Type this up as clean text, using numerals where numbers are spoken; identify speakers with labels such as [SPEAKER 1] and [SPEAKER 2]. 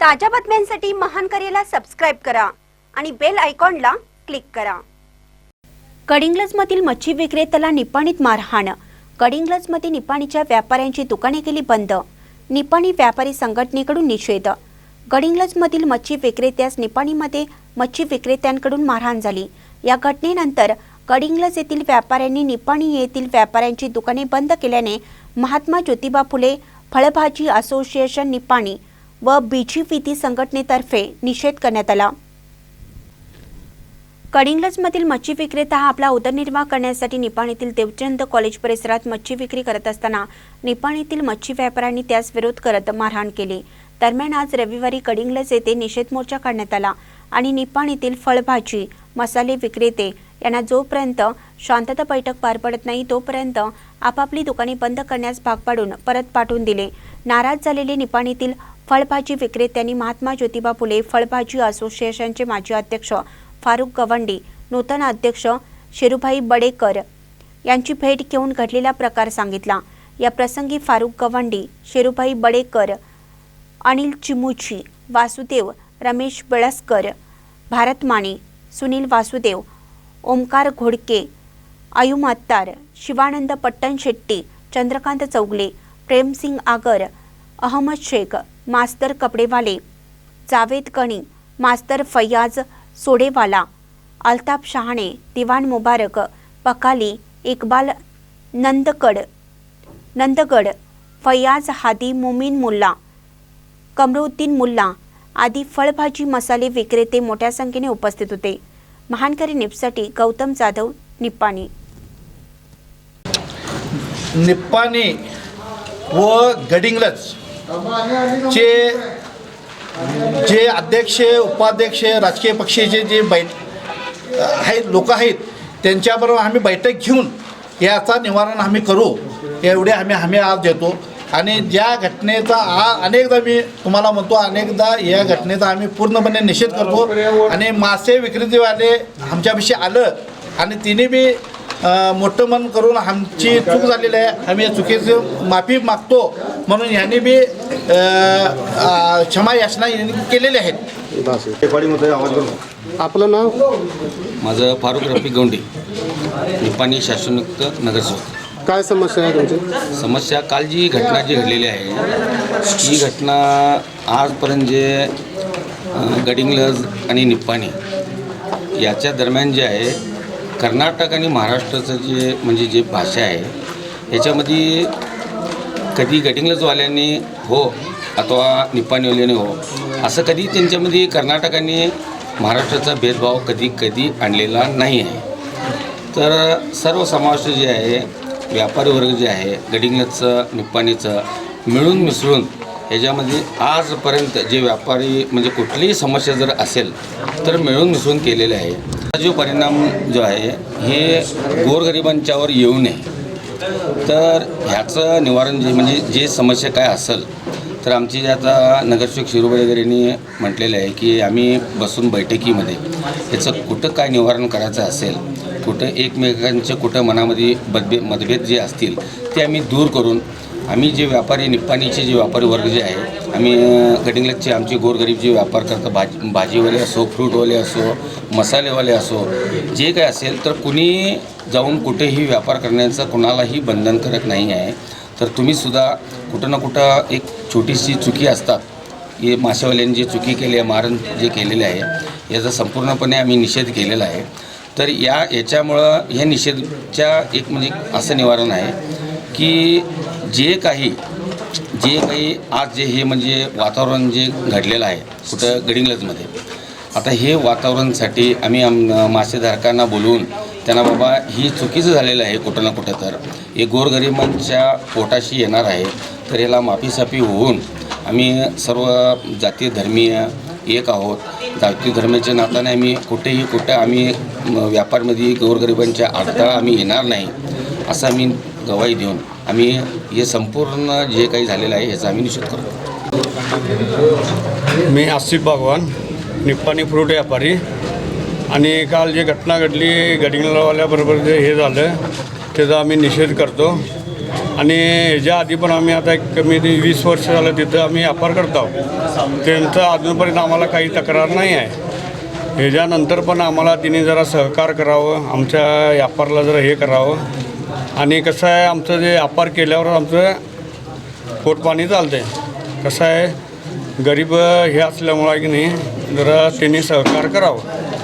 [SPEAKER 1] ताज्या बातम्यांसाठी महान करेला सबस्क्राइब करा आणि बेल आयकॉनला क्लिक करा। कडिंग्लजमधील मच्छी विक्रेत्याला निपाणीत मारहाण। कडिंग्लजमध्ये निपाणीच्या व्यापाऱ्यांची दुकाने केली बंद। निपाणी व्यापारी संघटनेकडून निषेध। कडिंग्लजमधील मच्छी विक्रेत्यास निपाणीमध्ये मच्छी विक्रेत्यांकडून मारहाण झाली। या घटनेनंतर कडिंग्लज येथील व्यापाऱ्यांनी निपाणी येथील व्यापाऱ्यांची दुकाने बंद केल्याने महात्मा ज्योतिबा फुले फळभाजी असोसिएशन निपाणी व बीजीपीटी संघटनेतर्फे निषेध करण्यात आला। कडिंग्लजमधील मच्छी विक्रेता हा आपला उदरनिर्वाह करण्यासाठी निपाणीतील देवचंद कॉलेज परिसरात मच्छी विक्री करत असताना निपाणीतील मच्छी व्यापाऱ्यांनी त्यास विरोध करत मारहाण केली। दरम्यान आज रविवारी कडिंग्लज येथे निषेध मोर्चा काढण्यात आला आणि निपाणीतील फळभाजी मसाले विक्रेते यांना जोपर्यंत शांतता बैठक पार पडत नाही तोपर्यंत आपापली दुकाने बंद करण्यास भाग पाडून परत पाठवून दिले। नाराज झालेले निपाणीतील फळभाजी विक्रेत्यांनी महात्मा ज्योतिबा फुले फळभाजी असोसिएशनचे माजी अध्यक्ष फारुक गवंडी, नूतन अध्यक्ष शेरूभाई बडेकर यांची भेट घेऊन घडलेला प्रकार सांगितला। या प्रसंगी फारुक गवंडी, शेरूभाई बडेकर, अनिल चिमुची, वासुदेव, रमेश बेळसकर, भारत माने, सुनील वासुदेव, ओमकार घोडके, आयुम अत्तार, शिवानंद पट्टण शेट्टी, चंद्रकांत चौगले, प्रेमसिंग आगर, अहमद शेख, मास्तर कपडेवाले, जावेद कणी, मास्तर फैयाज सोडेवाला, अल्ताफ शहाणे, दिवान मुबारक, पकाली, इकबाल नंदगड, फैयाज हादी, मुमीन मुल्ला, कमरुद्दीन मुल्ला आदी फळभाजी मसाले विक्रेते मोठ्या संख्येने उपस्थित होते। महानकरी न्यूजसाठी गौतम जाधव, निपाणी।
[SPEAKER 2] निपाणी व गडिंग्लज जे अध्यक्ष उपाध्यक्ष राजकीय पक्षाचे जे आहेत लोक आहेत त्यांच्याबरोबर आम्ही बैठक घेऊन याचा निवारण आम्ही करू एवढे आम्ही आज देतो। आणि ज्या घटनेचा अनेकदा मी तुम्हाला म्हणतो अनेकदा या घटनेचा आम्ही पूर्णपणे निषेध करतो। आणि मासे विक्रेतेवाले आमच्यापाशी आलं आणि तिने बी मोठं मन करून आमची चूक झालेली आहे, आम्ही या चुकीची माफी मागतो म्हणून यांनी बी क्षमा याचना केलेली आहेत।
[SPEAKER 3] आपलं नाव?
[SPEAKER 4] माझं फारुक रफिक गवंडी, निपाणी शासनयुक्त नगरसेवक।
[SPEAKER 3] काय समस्या आहे तुमची?
[SPEAKER 4] समस्या काल जी घटना जी घडलेली आहे ही घटना आजपर्यंत जे गडिंग्लज आणि निपाणी याच्या दरम्यान जे आहे कर्नाटक आणि महाराष्ट्राचं जे म्हणजे जे भाषा आहे याच्यामध्ये कधी गडिंग्लजवाल्यांनी हो अथवा निपाणीवाल्याने हो असं कधी त्यांच्यामध्ये कर्नाटक आणि महाराष्ट्राचा भेदभाव कधी आणलेला नाही आहे। तर सर्व समावेश जे आहे व्यापारी वर्ग जे आहे गडिंग्लजचं निपाणीचं मिळून मिसळून ह्याच्यामध्ये आजपर्यंत जे व्यापारी म्हणजे कुठलीही समस्या जर असेल तर मिळून मिसळून केलेले आहे। जो परिणाम जो आहे हे गोरगरिबांच्यावर येऊ नये तर ह्याचं निवारण जे म्हणजे जे समस्या काय असेल तर आमची आता नगरसेवक शेरूभाई वगैरे यांनी म्हटलेलं आहे की आम्ही बसून बैठकीमध्ये याचं कुठं काय निवारण करायचं असेल कुठं एकमेकांचे कुठं मनामध्ये मतभेद जे असतील ते आम्ही दूर करून आम्ही जे व्यापारी निपाणीचे जे व्यापारी वर्ग जे आहे आम्ही गडिंग्लजचे आमचे गोरगरीब जे व्यापार करतात भाजीवाले असो फ्रूटवाले असो मसालेवाले असो जे काय असेल तर कुणी जाऊन कुठेही व्यापार करण्याचं कुणालाही बंधनकारक नाही आहे। तर तुम्हीसुद्धा कुठं ना कुठं एक छोटीशी चुकी असतात हे मासेवाल्यांनी जे चुकी केली आहे मारण जे केलेले आहे याचा संपूर्णपणे आम्ही निषेध केलेला आहे। तर याच्यामुळं ह्या निषेधाच्या एक म्हणजे असं निवारण आहे की जे काही आज जे हे म्हणजे वातावरण जे घडलेलं आहे कुठं गडिंग्लजमध्ये आता हे वातावरणासाठी आम्ही मासेधारकांना बोलवून त्यांना बाबा ही चुकीचं झालेलं आहे कुठं ना कुठं तर हे गोरगरिबांच्या पोटाशी येणार आहे तर याला माफीसाफी होऊन आम्ही सर्व जातीय धर्मीय एक आहोत। जातीय धर्माच्या नात्याने आम्ही कुठं आम्ही व्यापारमध्ये गोरगरिबांच्या अडथळा आम्ही येणार नाही असं आम्ही गवाही देऊन आम्ही हे संपूर्ण जे काही झालेलं आहे याचा आम्ही निषेध करतो।
[SPEAKER 5] मी आसिफ भगवान, निपाणी फ्रूट व्यापारी आणि काल जी घटना घडली गडिंग्लजवाल्याबरोबर जे हे झालं त्याचा आम्ही निषेध करतो आणि ह्याच्या आधी पण आम्ही आता एक कमी 20 वर्ष झालं तिथं आम्ही व्यापार करतो. त्यांचं अजूनपर्यंत आम्हाला काही तक्रार नाही आहे. ह्याच्यानंतर पण आम्हाला तिने जरा सहकार करावं, आमच्या व्यापाराला जरा हे करावं. आणि कसं आहे, आमचं जे व्यापार केल्यावर आमचं पोटपाणी चालतं आहे. कसं आहे, गरीब हे असल्यामुळं की नाही जरा त्यांनी सहकार करावं.